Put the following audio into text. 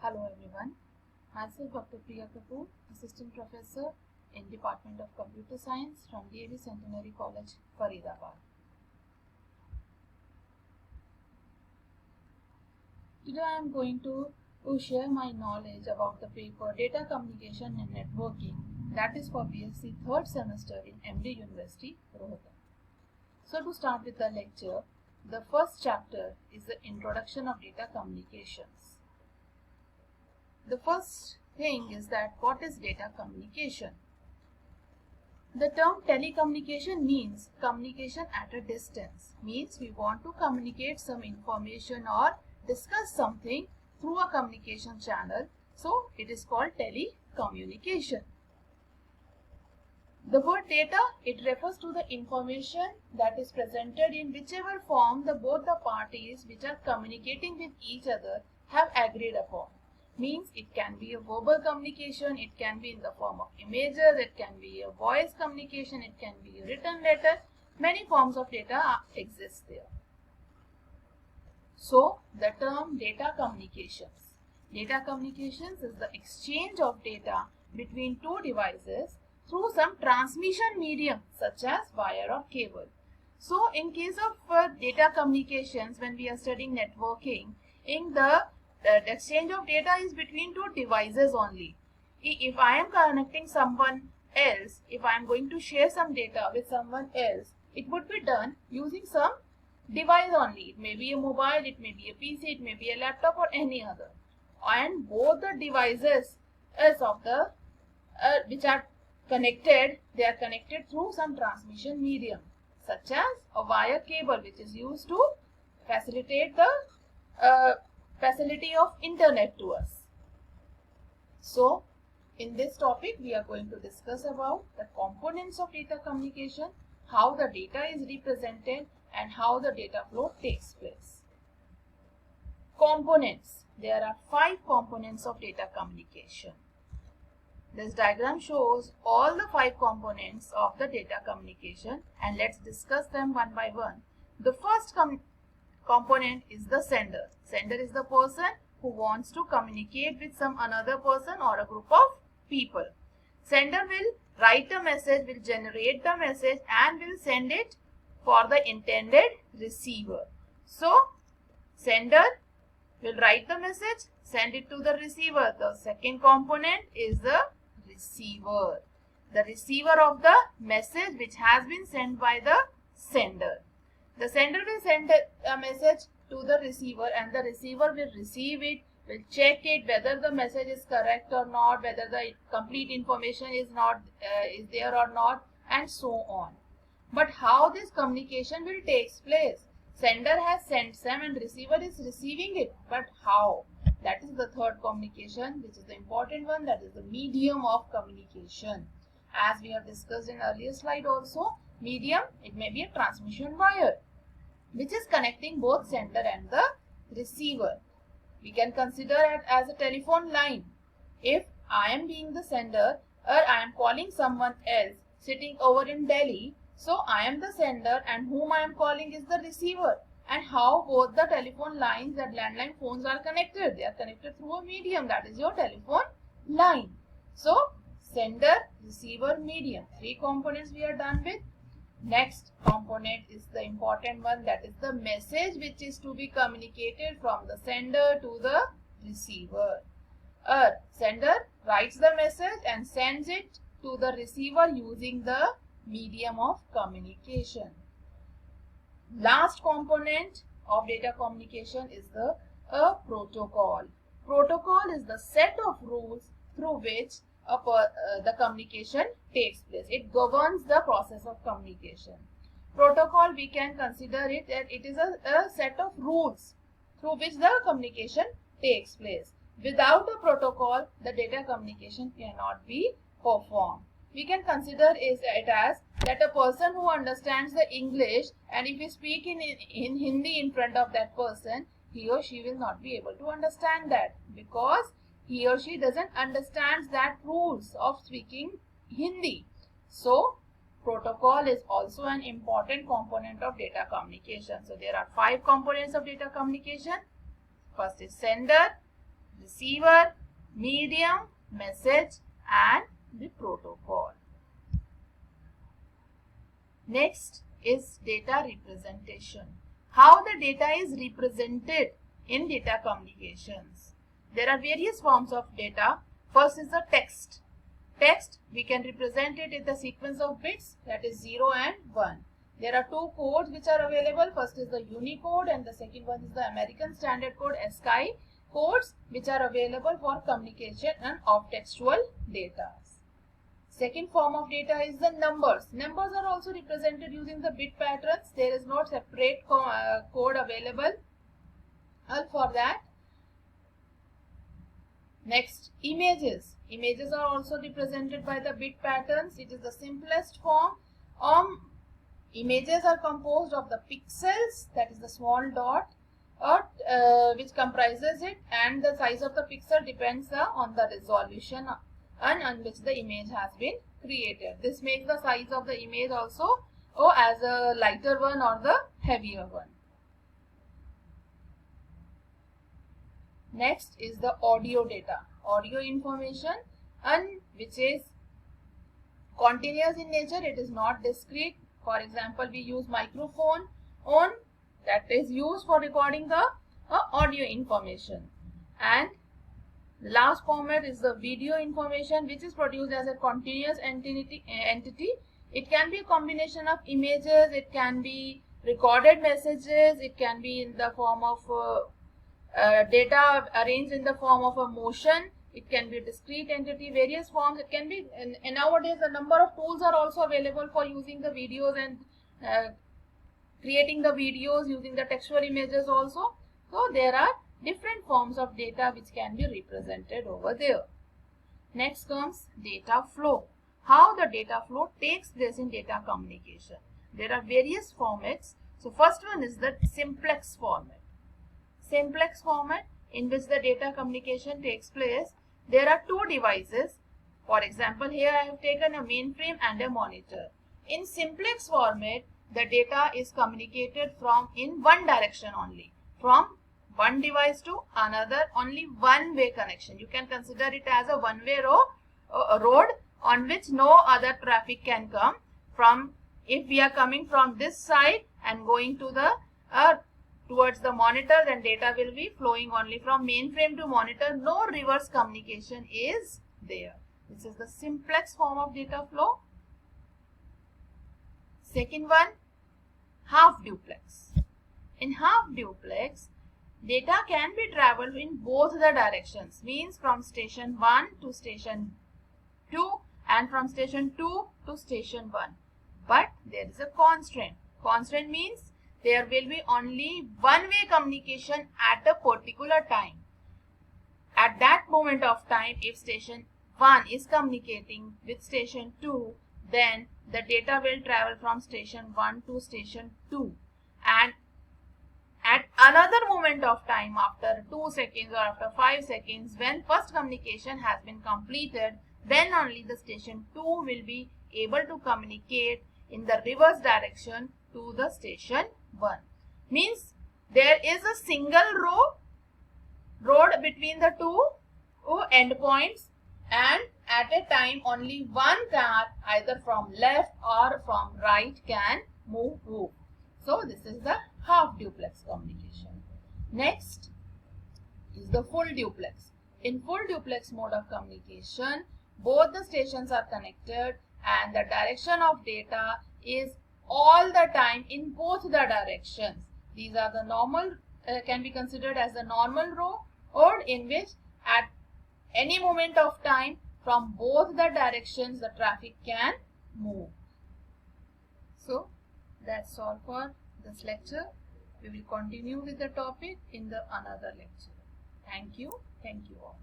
Hello everyone, myself Dr. Priya Kapoor, Assistant Professor in Department of Computer Science from DAV Centenary College, Faridabad. Today I am going to share my knowledge about the paper Data Communication and Networking, that is for BSc 3rd semester in MD University, Rohtak. So to start with the lecture, the first chapter is the Introduction of Data Communications. The first thing is that what is data communication? The term telecommunication means communication at a distance. Means we want to communicate some information or discuss something through a communication channel. So it is called telecommunication. The word data, it refers to the information that is presented in whichever form both the parties which are communicating with each other have agreed upon. Means it can be a verbal communication, it can be in the form of images, it can be a voice communication, it can be a written letter. Many forms of data exist there. So the term data communications. Data communications is the exchange of data between two devices through some transmission medium such as wire or cable. So in case of data communications, when we are studying networking, in the exchange of data is between two devices only. If I am connecting someone else, if I am going to share some data with someone else, it would be done using some device only. It may be a mobile, it may be a PC, it may be a laptop or any other. And both the devices of the which are connected, they are connected through some transmission medium such as a wire cable, which is used to facilitate the facility of internet to us. So in this topic we are going to discuss about the components of data communication, how the data is represented and how the data flow takes place. Components. There are 5 components of data communication. This diagram shows all the 5 components of the data communication, and let's discuss them one by one. The first component is the sender. Sender is the person who wants to communicate with some another person or a group of people. Sender will write a message, will generate the message and will send it for the intended receiver. So sender will write the message, send it to the receiver. The second component is the receiver. The receiver of the message which has been sent by the sender. The sender will send a message to the receiver and the receiver will receive it, will check it whether the message is correct or not, whether the complete information is there or not, and so on. But how this communication will take place? Sender has sent some and receiver is receiving it. But how? That is the third communication, which is the important one, that is the medium of communication. As we have discussed in earlier slide also, medium, it may be a transmission wire which is connecting both sender and the receiver. We can consider it as a telephone line. If I am being the sender or I am calling someone else sitting over in Delhi, so I am the sender and whom I am calling is the receiver. And how both the telephone lines, that landline phones, are connected? They are connected through a medium, that is your telephone line. So sender, receiver, medium, 3 components we are done with. Next component is the important one, that is the message which is to be communicated from the sender to the receiver. Sender writes the message and sends it to the receiver using the medium of communication. Last component of data communication is the protocol. Protocol is the set of rules through which the communication takes place. It governs the process of communication. Protocol, we can consider it that it is a set of rules through which the communication takes place. Without a protocol, the data communication cannot be performed. We can consider it as that a person who understands the English, and if we speak in Hindi in front of that person, he or she will not be able to understand that because he or she doesn't understand that rules of speaking Hindi. So protocol is also an important component of data communication. So there are 5 components of data communication. First is sender, receiver, medium, message and the protocol. Next is data representation. How the data is represented in data communications. There are various forms of data. First is the text. Text, we can represent it in the sequence of bits, that is 0 and 1. There are two codes which are available. First is the Unicode and the second one is the American Standard Code, ASCII codes, which are available for communication and of textual data. Second form of data is the numbers. Numbers are also represented using the bit patterns. There is no separate code available for that. Next, images. Images are also represented by the bit patterns. It is the simplest form. Images are composed of the pixels, that is the small dot, which comprises it, and the size of the pixel depends on the resolution on which the image has been created. This makes the size of the image also as a lighter one or the heavier one. Next is the audio data. Audio information, and which is continuous in nature. It is not discrete. For example, we use microphone that is used for recording the audio information. And the last format is the video information, which is produced as a continuous entity. It can be a combination of images, it can be recorded messages, it can be in the form of data arranged in the form of a motion, it can be a discrete entity, various forms. It can be, and nowadays a number of tools are also available for using the videos and creating the videos using the textual images also. So there are different forms of data which can be represented over there. Next comes data flow. How the data flow takes place in data communication. There are various formats. So first one is the simplex format. Simplex format, in which the data communication takes place. There are two devices. For example, here I have taken a mainframe and a monitor. In simplex format, the data is communicated from in one direction only, from one device to another, only one-way connection. You can consider it as a one-way road on which no other traffic can come from. If we are coming from this side and going to the towards the monitor, then data will be flowing only from mainframe to monitor. No reverse communication is there. This is the simplex form of data flow. Second one, half duplex. In half duplex, data can be traveled in both the directions, means from station 1 to station 2 and from station 2 to station 1. But there is a constraint. Constraint means there will be only one-way communication at a particular time. At that moment of time, if station 1 is communicating with station 2, then the data will travel from station 1 to station 2. And at another moment of time, after 2 seconds or after 5 seconds, when first communication has been completed, then only the station 2 will be able to communicate in the reverse direction to the station 1. Means there is a single road between the two endpoints, and at a time only one car either from left or from right can move. So this is the half duplex communication. Next is the full duplex. In full duplex mode of communication, both the stations are connected and the direction of data is all the time in both the directions. These are the normal, can be considered as the normal road in which at any moment of time from both the directions the traffic can move. So that's all for this lecture. We will continue with the topic in the another lecture. Thank you all.